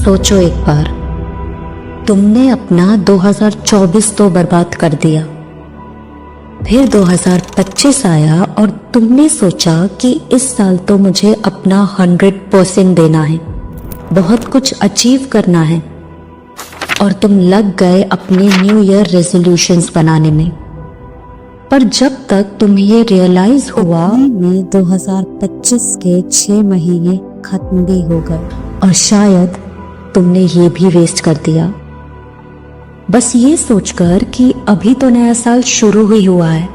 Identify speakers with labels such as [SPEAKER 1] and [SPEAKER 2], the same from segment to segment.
[SPEAKER 1] सोचो एक बार, तुमने अपना 2024 तो बर्बाद कर दिया, फिर 2025 आया और तुमने सोचा कि इस साल तो मुझे अपना 100% देना है, बहुत कुछ अचीव करना है, और तुम लग गए अपने न्यू ईयर रेजोल्यूशंस बनाने में। पर जब तक तुम्हें ये रियलाइज हुआ में 2025 के 6 महीने खत्म भी हो गए और शायद तुमने ये भी वेस्ट कर दिया, बस ये सोचकर कि अभी तो नया साल शुरू ही हुआ है,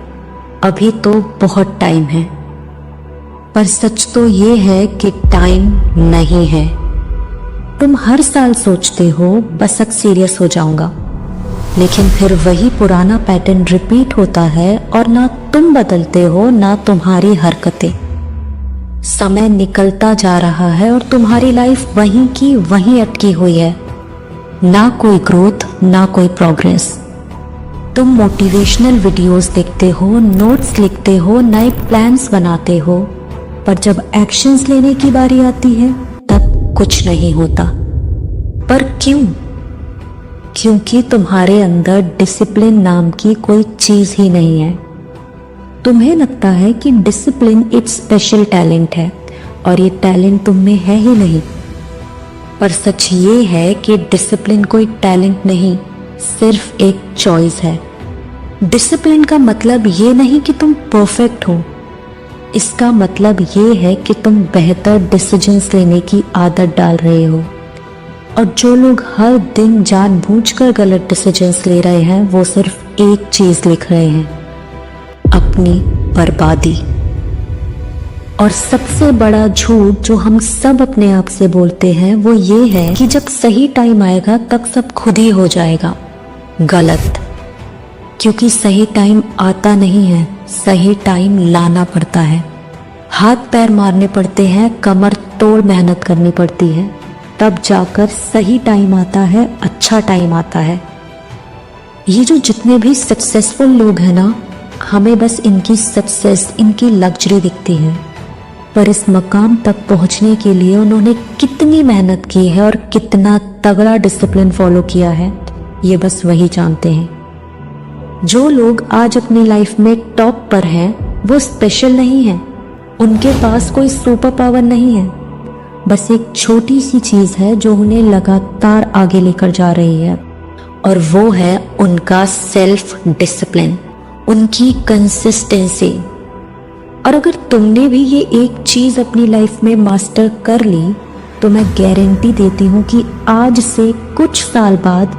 [SPEAKER 1] अभी तो बहुत टाइम है। पर सच तो ये है कि टाइम नहीं है। तुम हर साल सोचते हो बस अब सीरियस हो जाऊंगा, लेकिन फिर वही पुराना पैटर्न रिपीट होता है और ना तुम बदलते हो ना तुम्हारी हरकतें। समय निकलता जा रहा है और तुम्हारी लाइफ वहीं की वहीं अटकी हुई है, ना कोई ग्रोथ ना कोई प्रोग्रेस। तुम मोटिवेशनल वीडियोस देखते हो, नोट्स लिखते हो, नए प्लान्स बनाते हो, पर जब एक्शंस लेने की बारी आती है तब कुछ नहीं होता। पर क्यों? क्योंकि तुम्हारे अंदर डिसिप्लिन नाम की कोई चीज ही नहीं है। तुम्हें लगता है कि डिसिप्लिन एक स्पेशल टैलेंट है और ये टैलेंट तुम में है ही नहीं। पर सच ये है कि डिसिप्लिन कोई टैलेंट नहीं, सिर्फ एक चॉइस है। डिसिप्लिन का मतलब ये नहीं कि तुम परफेक्ट हो, इसका मतलब ये है कि तुम बेहतर डिसीजंस लेने की आदत डाल रहे हो। और जो लोग हर दिन जानबूझकर गलत डिसीजंस ले रहे हैं वो सिर्फ एक चीज लिख रहे हैं, अपनी बर्बादी। और सबसे बड़ा झूठ जो हम सब अपने आप से बोलते हैं वो ये है कि जब सही टाइम आएगा तब सब खुद ही हो जाएगा। गलत, क्योंकि सही टाइम आता नहीं है, सही टाइम लाना पड़ता है। हाथ पैर मारने पड़ते हैं, कमर तोड़ मेहनत करनी पड़ती है, तब जाकर सही टाइम आता है, अच्छा टाइम आता है। ये जो जितने भी सक्सेसफुल लोग हैं ना, हमें बस इनकी सक्सेस, इनकी लग्जरी दिखती है, पर इस मकाम तक पहुंचने के लिए उन्होंने कितनी मेहनत की है और कितना तगड़ा डिसिप्लिन फॉलो किया है, ये बस वही जानते हैं। जो लोग आज अपनी लाइफ में टॉप पर हैं, वो स्पेशल नहीं है, उनके पास कोई सुपर पावर नहीं है, बस एक छोटी सी चीज है जो उन्हें लगातार आगे लेकर जा रही है, और वो है उनका सेल्फ डिसिप्लिन, उनकी कंसिस्टेंसी। और अगर तुमने भी ये एक चीज अपनी लाइफ में मास्टर कर ली तो मैं गारंटी देती हूँ कि आज से कुछ साल बाद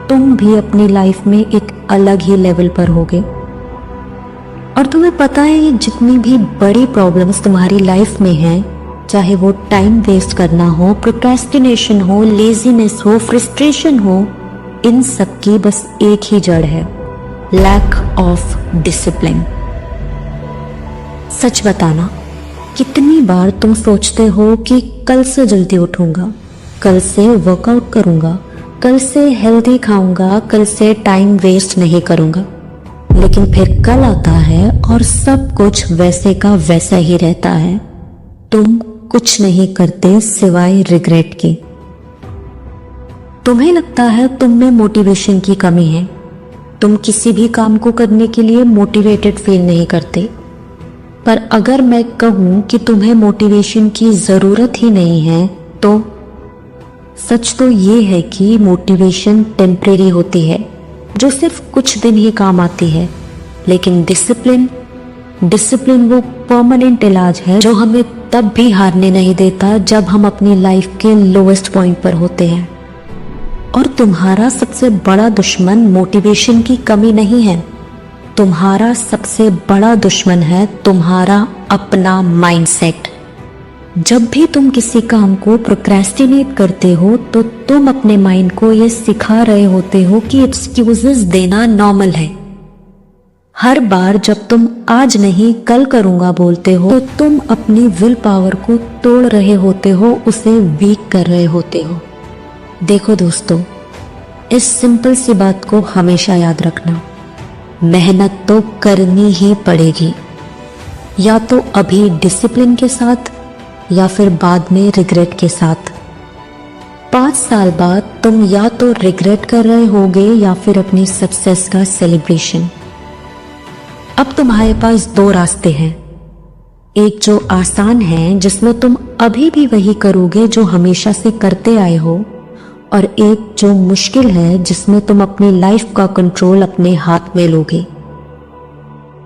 [SPEAKER 1] तुम भी अपनी लाइफ में एक अलग ही लेवल पर होगे। और तुम्हें पता है, ये जितनी भी बड़ी प्रॉब्लम्स तुम्हारी लाइफ में हैं, चाहे वो टाइम वेस्ट करना हो, प्रोक्रेस्टिनेशन हो, लेजीनेस हो, फ्रस्ट्रेशन हो, इन सब की बस एक ही जड़ है, लैक ऑफ डिसिप्लिन। सच बताना, कितनी बार तुम सोचते हो कि कल से जल्दी उठूंगा, कल से वर्कआउट करूंगा, कल से हेल्दी खाऊंगा, कल से टाइम वेस्ट नहीं करूंगा, लेकिन फिर कल आता है और सब कुछ वैसे का वैसा ही रहता है। तुम कुछ नहीं करते सिवाय रिग्रेट के। तुम्हें लगता है तुम में मोटिवेशन की कमी है, तुम किसी भी काम को करने के लिए मोटिवेटेड फील नहीं करते। पर अगर मैं कहूं कि तुम्हें मोटिवेशन की जरूरत ही नहीं है, तो सच तो ये है कि मोटिवेशन टेम्परेरी होती है, जो सिर्फ कुछ दिन ही काम आती है, लेकिन डिसिप्लिन वो परमानेंट इलाज है जो हमें तब भी हारने नहीं देता जब हम अपनी लाइफ के लोएस्ट पॉइंट पर होते हैं। और तुम्हारा सबसे बड़ा दुश्मन मोटिवेशन की कमी नहीं है, तुम्हारा सबसे बड़ा दुश्मन है तुम्हारा अपना माइंडसेट। जब भी तुम किसी काम को प्रोक्रेस्टिनेट करते हो तो तुम अपने माइंड को ये सिखा रहे होते हो कि एक्सक्यूजेस देना नॉर्मल है। हर बार जब तुम आज नहीं कल करूंगा बोलते हो तो तुम अपनी विल पावर को तोड़ रहे होते हो, उसे वीक कर रहे होते हो। देखो दोस्तों, इस सिंपल सी बात को हमेशा याद रखना, मेहनत तो करनी ही पड़ेगी, या तो अभी डिसिप्लिन के साथ या फिर बाद में रिग्रेट के साथ। 5 साल बाद तुम या तो रिग्रेट कर रहे होगे या फिर अपनी सक्सेस का सेलिब्रेशन। अब तुम्हारे पास 2 रास्ते हैं, एक जो आसान है जिसमें तुम अभी भी वही करोगे जो हमेशा से करते आए हो, और एक जो मुश्किल है जिसमें तुम अपनी लाइफ का कंट्रोल अपने हाथ में लोगे।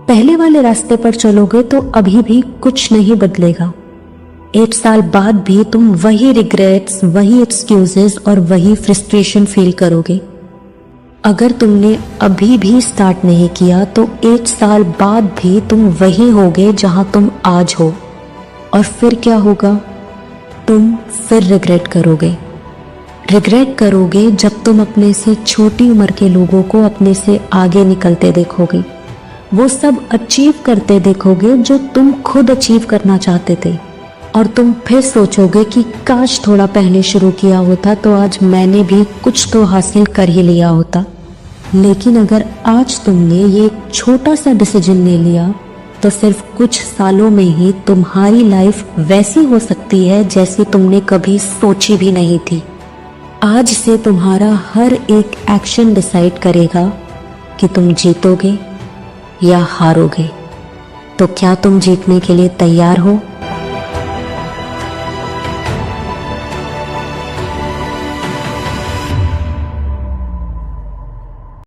[SPEAKER 1] पहले वाले रास्ते पर चलोगे तो अभी भी कुछ नहीं बदलेगा। 1 साल बाद भी तुम वही रिग्रेट्स, वही एक्सक्यूजेस और वही फ्रस्ट्रेशन फील करोगे। अगर तुमने अभी भी स्टार्ट नहीं किया तो 1 साल बाद भी तुम वही होगे जहां तुम आज हो। और फिर क्या होगा? तुम फिर रिग्रेट करोगे। रिग्रेट करोगे जब तुम अपने से छोटी उम्र के लोगों को अपने से आगे निकलते देखोगे, वो सब अचीव करते देखोगे जो तुम खुद अचीव करना चाहते थे, और तुम फिर सोचोगे कि काश थोड़ा पहले शुरू किया होता तो आज मैंने भी कुछ तो हासिल कर ही लिया होता। लेकिन अगर आज तुमने ये छोटा सा डिसीजन ले लिया तो सिर्फ कुछ सालों में ही तुम्हारी लाइफ वैसी हो सकती है जैसी तुमने कभी सोची भी नहीं थी। आज से तुम्हारा हर एक एक्शन डिसाइड करेगा कि तुम जीतोगे या हारोगे। तो क्या तुम जीतने के लिए तैयार हो?